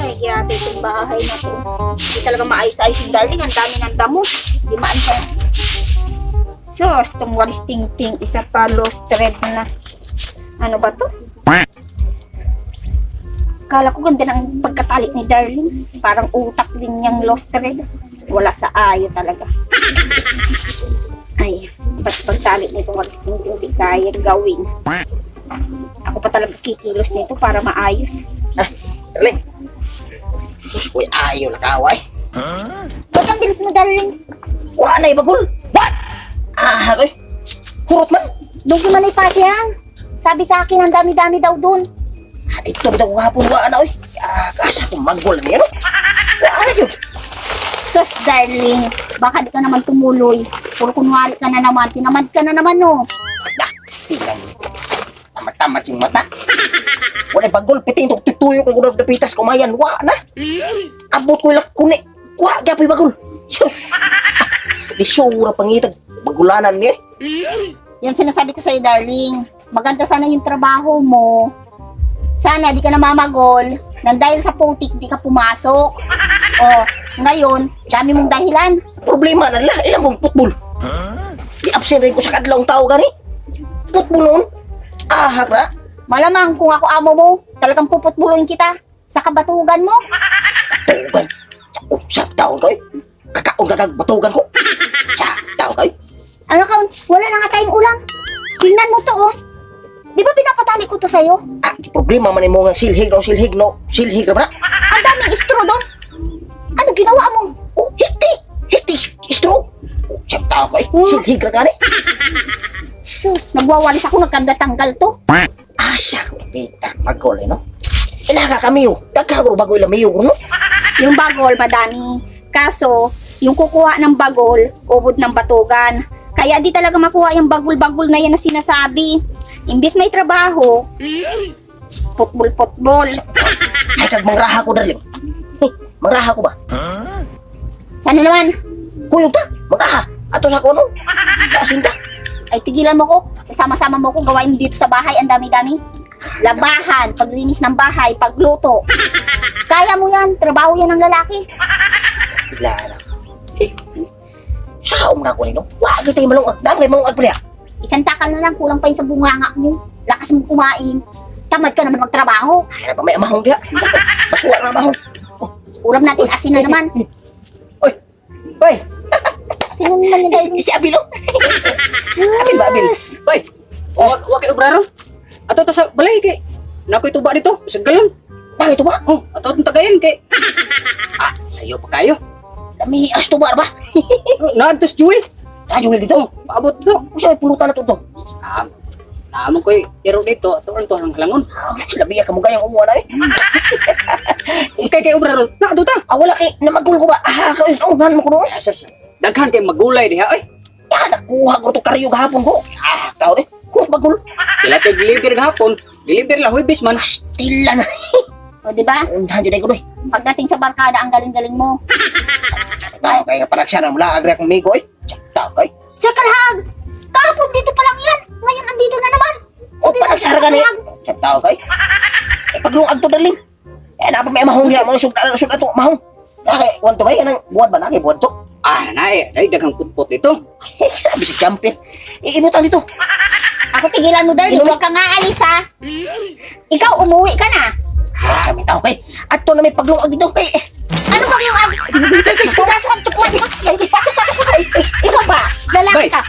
Ay, kaya itong bahay na to. Hindi talaga maayos-ayos yung darling. Ang dami ng damo. Di maan pa. Sus, itong walis ting-ting. Isa pa lost thread na. Ano ba to? Kala ko ganda ng pagkatali ni darling. Parang utak din niyang lost thread. Wala sa ayo talaga. Ay, ba't pagtali nito walis ting-ting di kaya gawin. Ako pa talaga kikilos nito para maayos. Darling. Uy, ayaw na kaway. Ba't ang bilis mo, darling? Wala na ibagol. What? Koy. Kurot man. Doon ko man ay pasyan. Sabi sa akin, ang dami-dami daw dun. Dito bitaw ko hapon wala na, oy. Kasa kong magol na yan, no? Wala na yun. Sus, darling. Baka di ka naman tumuloy. Puro kunwari ka na naman. Tinamad ka na naman, no? Tingnan mo. Tamat-tamat yung mata. Wala bagol, piting ito, tutuyo kong kunab na pitas, kumayan, wala na. Abot ko ilak kuni. Wala, gapoy bagol. Sus. Di sura pangitag, bagulanan niya. Yan sinasabi ko sa'yo, darling. Maganda sana yung trabaho mo. Sana di ka namamagol. Nang dahil sa putik, di ka pumasok. O, ngayon, dami mong dahilan. Problema na lang, ilang mong putbol. Di absent rin ko sa kadlawang tao gani. Putbol noon. Ahak na. Malamang kung ako amo mo, talagang puputbuloyin kita sa kabatugan mo. Batugan. Sa taon ko eh. Kakaon kakag batugan ko. Sa taon ko eh. Ano ka, wala na nga tayong ulam. Tingnan mo to, oh. Di ba pinapatali ko to sa'yo? Problema man mo nga silhig no. Silhig na ba? Ang daming istro doon. Ano ginawa mo? Oh, hikti, istro. Sa taon ko eh. Silhig na gani. Sus, nagwawalis ako, nagkanda-tanggal to. Siya, bita, magol eh, no? Ilaga kami yun. Dagkagro bago ilamiyo ko, no? Yung bagol, madami. Kaso, yung kukuha ng bagol, ubod ng batugan. Kaya di talaga makuha yung bagol-bagol na yan na sinasabi. Imbis may trabaho, putbol. Ay, kag mangraha ko, darling. Mangraha ko ba? Sana naman? Kuyog ta, mangraha. Ato sa kono. Kasin ta. Ay, tigilan mo ko. Sasama-sama mo ko gawain dito sa bahay. Ang dami-dami. Labahan, paglinis ng bahay, pagluto. Kaya mo yan. Trabaho yan ng lalaki. Bigla na. Saom na ko rin, no? Wag ito yung malungag. Dami malungag pa niya. Isang takal na lang, kulang pa yun sa bunganga mo. Lakas mo kumain. Tamad ka naman magtrabaho. Ay, pa may amahong diya. Masuwa na amahong. Ulam natin asin na naman. Oy! Sino naman yung dahil? Si Abilo. Abil ba, Abil? Hoy, wag kay obraro. Ato to sa balay kay. Nakoy tuba dito, sa galon. Bakit ito ba? Oh, ato tong tagayan kay. Sayo pa kayo. Dami astubar ba? Naadtos Jewel. Juwel dito. Paabot to. Kung siya may pulutan na ito. Naamon ko'y iro dito, ato to ang halangon. Labi ka mo gayang umuha na eh. Kay obraro. Na ato ta. Wala kay namagul ko ba? Unahan mo ko noon. Daghan kay magulay diha oy. Nakuha ko ito karyo gahapon ko. Tao eh. Kurot magul. Sila kay deliver gahapon. Deliver la huwebes man. Stila na. O, diba? Unahan dyan ay ko doy. Pagdating sa barkada, ang galing-galing mo. Tao kay parang siya na mula agri akong migo eh. Tao kay. Sir Kalahag! Kahapon dito pa lang yan! Ngayon andito na naman! O panagsara ka niya. Tao kay. Paglungag to daling. Napa may mahong niya. Mga sugat to. Mahong. Nakay, wanto ba yan ang buwan ba? Nakay buwan to. Dahil daghang putput dito. Sabi si champion. Iibutan dito. Ako tigilan mo, darling. Huwag ka nga alis, ha? Ikaw, umuwi ka na. Kami tao kay. At to na may paglungag dito kay. Ano ba yung... Pasok, pasok, pasok. Ikaw ba? Lalaki Bay. ka.